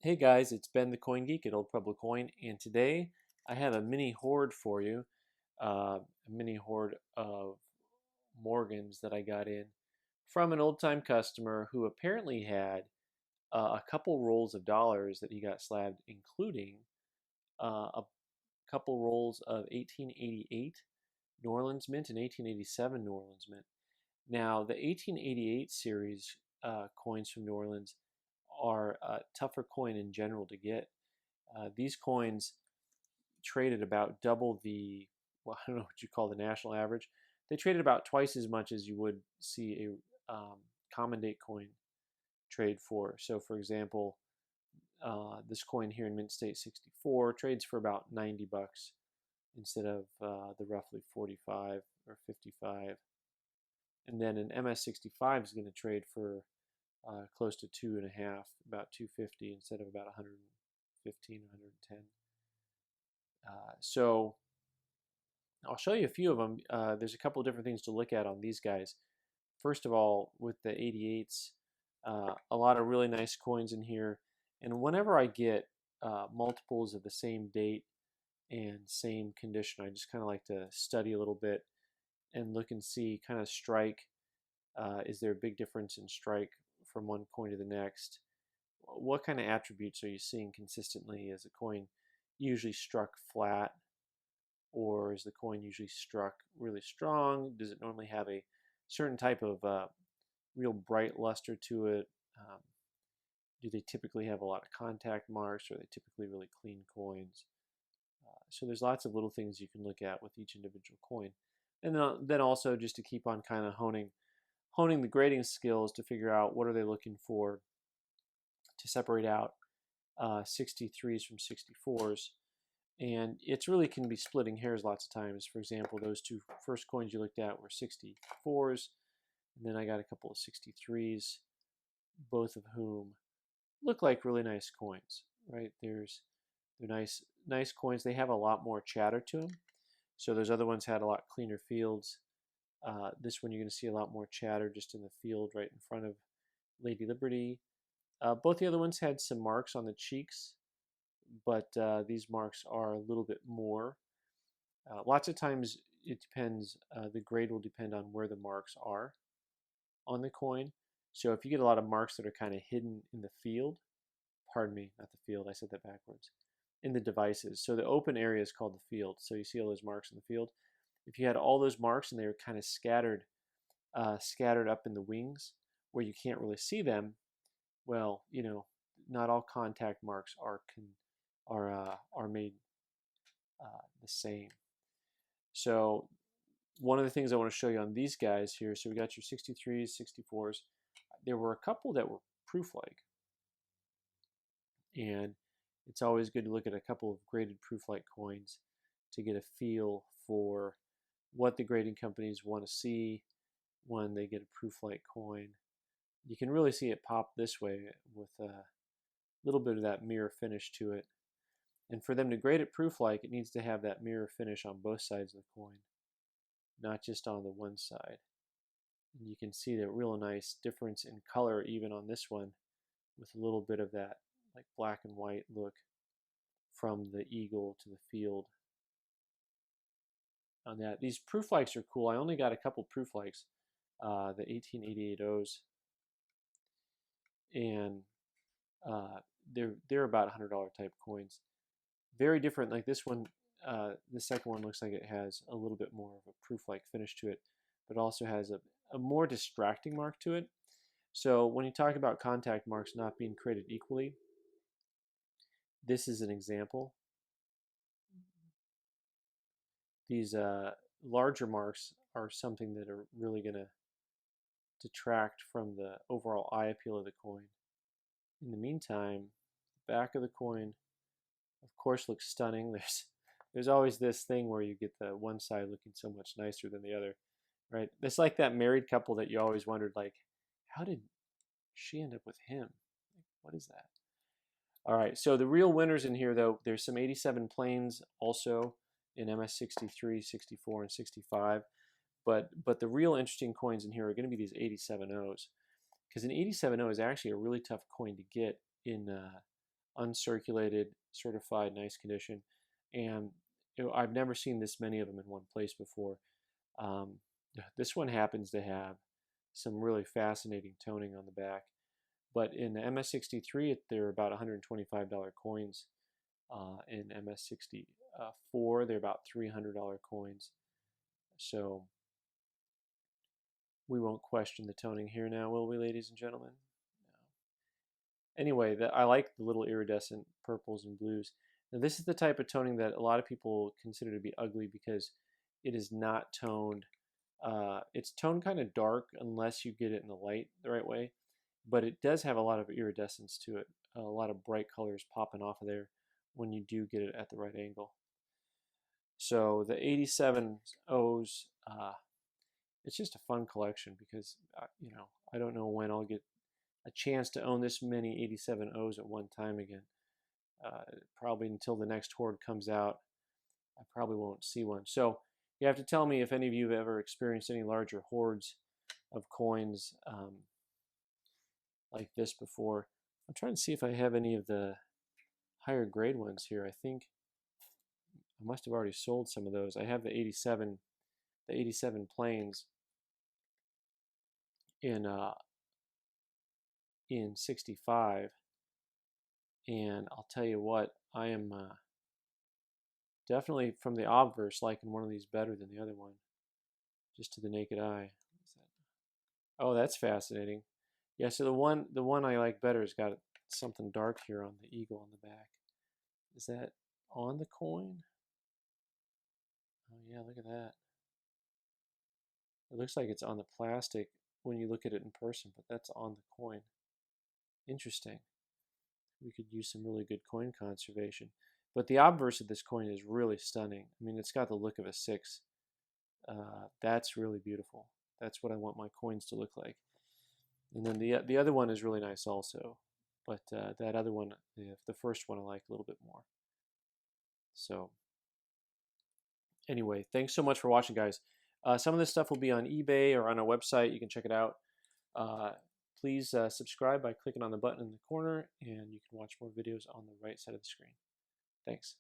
Hey guys, it's Ben the Coin Geek at Old Pueblo Coin, and today I have a mini hoard for you, a mini hoard of Morgans that I got in from an old-time customer who apparently had a couple rolls of dollars that he got slabbed, including a couple rolls of 1888 New Orleans Mint and 1887 New Orleans Mint. Now, the 1888 series coins from New Orleans are a tougher coin in general to get. These coins trade at about double the, well, I don't know what you call the national average. They trade at about twice as much as you would see a common date coin trade for. So, for example, this coin here in Mint State 64 trades for about 90 bucks instead of the roughly 45 or 55. And then an MS65 is going to trade for close to 2.5, about 250 instead of about 115, 110. So I'll show you a few of them. There's a couple of different things to look at on these guys. First of all, with the 88s, a lot of really nice coins in here. And whenever I get multiples of the same date and same condition, I just kind of like to study a little bit and look and see kind of strike. Is there a big difference in strike from one coin to the next? What kind of attributes are you seeing consistently? Is the coin usually struck flat, or is the coin usually struck really strong? Does it normally have a certain type of real bright luster to it? Do they typically have a lot of contact marks, or are they typically really clean coins? So there's lots of little things you can look at with each individual coin. And then also just to keep on kind of honing the grading skills to figure out what are they looking for to separate out 63s from 64s. And it's really can be splitting hairs lots of times. For example, those two first coins you looked at were 64s, and then I got a couple of 63s, both of whom look like really nice coins, right? They're nice coins. They have a lot more chatter to them. So those other ones had a lot cleaner fields. This one you're going to see a lot more chatter just in the field right in front of Lady Liberty. Both the other ones had some marks on the cheeks, but these marks are a little bit more. Lots of times it depends, the grade will depend on where the marks are on the coin. So if you get a lot of marks that are kind of hidden in the field, pardon me, not the field, I said that backwards, in the devices. So the open area is called the field. So you see all those marks in the field. If you had all those marks and they were kind of scattered up in the wings where you can't really see them, well, you know, not all contact marks are made the same. So one of the things I want to show you on these guys here, so we got your 63s, 64s. There were a couple that were Prooflike. And it's always good to look at a couple of graded Prooflike coins to get a feel for what the grading companies want to see when they get a Prooflike coin. You can really see it pop this way with a little bit of that mirror finish to it. And for them to grade it Prooflike, it needs to have that mirror finish on both sides of the coin, not just on the one side. And you can see the real nice difference in color even on this one with a little bit of that like black and white look from the eagle to the field on that. These Prooflikes are cool. I only got a couple Prooflikes, the 1888 O's, and they're about $100 type coins. Very different. Like this one, the second one looks like it has a little bit more of a Prooflike finish to it, but also has a more distracting mark to it. So when you talk about contact marks not being created equally, this is an example. These larger marks are something that are really going to detract from the overall eye appeal of the coin. In the meantime, the back of the coin, of course, looks stunning. There's always this thing where you get the one side looking so much nicer than the other, right? It's like that married couple that you always wondered, like, how did she end up with him? What is that? All right, so the real winners in here, though, there's some 87 planes also in MS63, 64, and 65. But the real interesting coins in here are going to be these 87 O's, because an 87 O is actually a really tough coin to get in uncirculated, certified, nice condition. And I've never seen this many of them in one place before. Um, this one happens to have some really fascinating toning on the back. But in the MS63, they're about $125 coins. In MS64, they're about $300 coins. So we won't question the toning here now, will we, ladies and gentlemen? No. Anyway, I like the little iridescent purples and blues. Now, this is the type of toning that a lot of people consider to be ugly because it is not toned. It's toned kind of dark unless you get it in the light the right way, but it does have a lot of iridescence to it, a lot of bright colors popping off of there when you do get it at the right angle. So the 87 O's, it's just a fun collection because, I don't know when I'll get a chance to own this many 87 O's at one time again. Probably until the next hoard comes out, I probably won't see one. So you have to tell me if any of you have ever experienced any larger hoards of coins like this before. I'm trying to see if I have any of the higher grade ones here. I think I must have already sold some of those. I have the 87 planes in 65, and I'll tell you what, I am definitely from the obverse liking one of these better than the other one, just to the naked eye. Oh, that's fascinating. Yeah, so the one I like better has got something dark here on the eagle on the back. Is that on the coin? Oh yeah, look at that. It looks like it's on the plastic when you look at it in person, but that's on the coin. Interesting. We could use some really good coin conservation. But the obverse of this coin is really stunning. I mean, it's got the look of a 6. That's really beautiful. That's what I want my coins to look like. And then the other one is really nice also. But that other one, the first one, I like a little bit more. So anyway, thanks so much for watching, guys. Some of this stuff will be on eBay or on our website. You can check it out. Please subscribe by clicking on the button in the corner, and you can watch more videos on the right side of the screen. Thanks.